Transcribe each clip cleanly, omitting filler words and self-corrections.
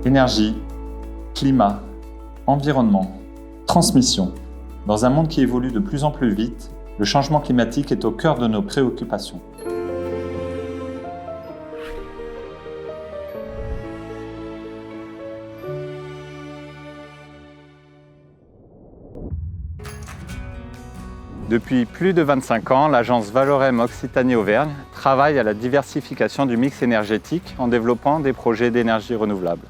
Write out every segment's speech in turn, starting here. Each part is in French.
Énergie, climat, environnement, transmission. Dans un monde qui évolue de plus en plus vite, le changement climatique est au cœur de nos préoccupations. Depuis plus de 25 ans, l'agence Valorem Occitanie-Auvergne travaille à la diversification du mix énergétique en développant des projets d'énergie renouvelable.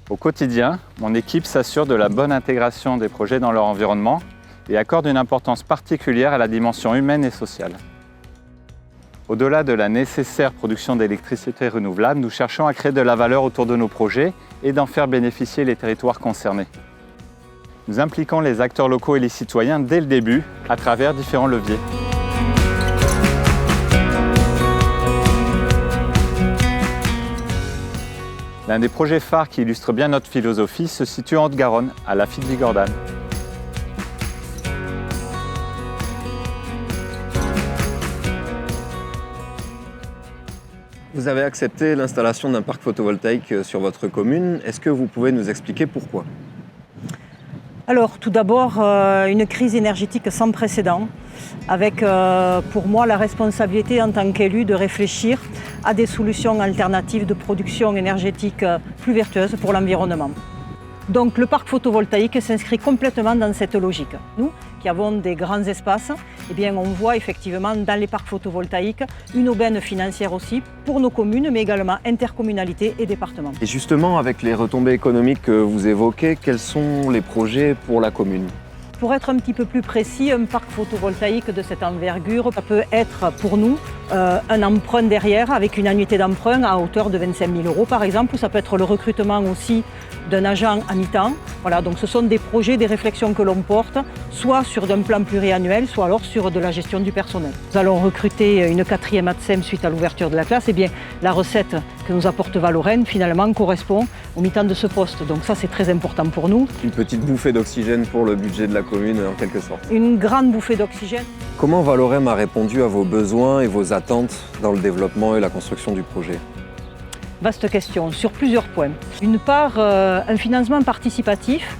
Au quotidien, mon équipe s'assure de la bonne intégration des projets dans leur environnement et accorde une importance particulière à la dimension humaine et sociale. Au-delà de la nécessaire production d'électricité renouvelable, nous cherchons à créer de la valeur autour de nos projets et d'en faire bénéficier les territoires concernés. Nous impliquons les acteurs locaux et les citoyens dès le début à travers différents leviers. L'un des projets phares qui illustre bien notre philosophie se situe en Haute-Garonne, à Lafitte-Vigordane. Vous avez accepté l'installation d'un parc photovoltaïque sur votre commune. Est-ce que vous pouvez nous expliquer pourquoi ? Alors, tout d'abord, une crise énergétique sans précédent, avec pour moi la responsabilité en tant qu'élu de réfléchir à des solutions alternatives de production énergétique plus vertueuses pour l'environnement. Donc le parc photovoltaïque s'inscrit complètement dans cette logique. Nous, qui avons des grands espaces, eh bien, on voit effectivement dans les parcs photovoltaïques une aubaine financière aussi pour nos communes, mais également intercommunalités et départements. Et justement, avec les retombées économiques que vous évoquez, quels sont les projets pour la commune ? Pour être un petit peu plus précis, un parc photovoltaïque de cette envergure, ça peut être pour nous un emprunt derrière avec une annuité d'emprunt à hauteur de 25 000 € par exemple, ou ça peut être le recrutement aussi d'un agent à mi-temps. Voilà, donc ce sont des projets, des réflexions que l'on porte, soit sur un plan pluriannuel, soit alors sur de la gestion du personnel. Nous allons recruter une 4e ATSEM suite à l'ouverture de la classe. Eh bien, la recette que nous apporte Valorem finalement correspond au mi-temps de ce poste. Donc ça, c'est très important pour nous. Une petite bouffée d'oxygène pour le budget de la commune en quelque sorte. Une grande bouffée d'oxygène. Comment Valorem a répondu à vos besoins et vos attentes dans le développement et la construction du projet ? Vaste question, sur plusieurs points. D'une part, un financement participatif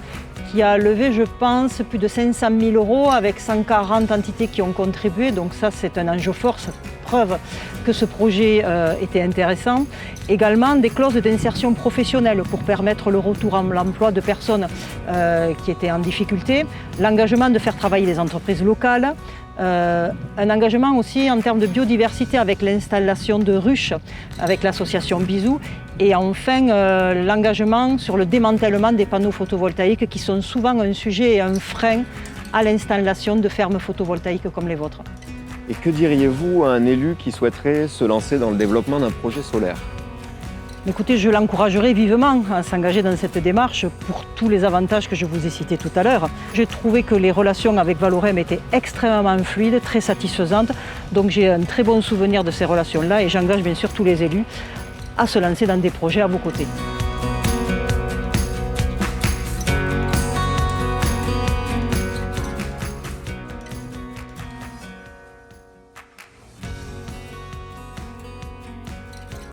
qui a levé, je pense, plus de 500 000 € avec 140 entités qui ont contribué. Donc ça, c'est un enjeu fort, preuve que ce projet était intéressant. Également, des clauses d'insertion professionnelle pour permettre le retour à l'emploi de personnes qui étaient en difficulté. L'engagement de faire travailler les entreprises locales. Un engagement aussi en termes de biodiversité avec l'installation de ruches avec l'association Bisous et enfin l'engagement sur le démantèlement des panneaux photovoltaïques qui sont souvent un sujet et un frein à l'installation de fermes photovoltaïques comme les vôtres. Et que diriez-vous à un élu qui souhaiterait se lancer dans le développement d'un projet solaire ? Écoutez, je l'encouragerai vivement à s'engager dans cette démarche pour tous les avantages que je vous ai cités tout à l'heure. J'ai trouvé que les relations avec Valorem étaient extrêmement fluides, très satisfaisantes. Donc j'ai un très bon souvenir de ces relations-là et j'engage bien sûr tous les élus à se lancer dans des projets à vos côtés.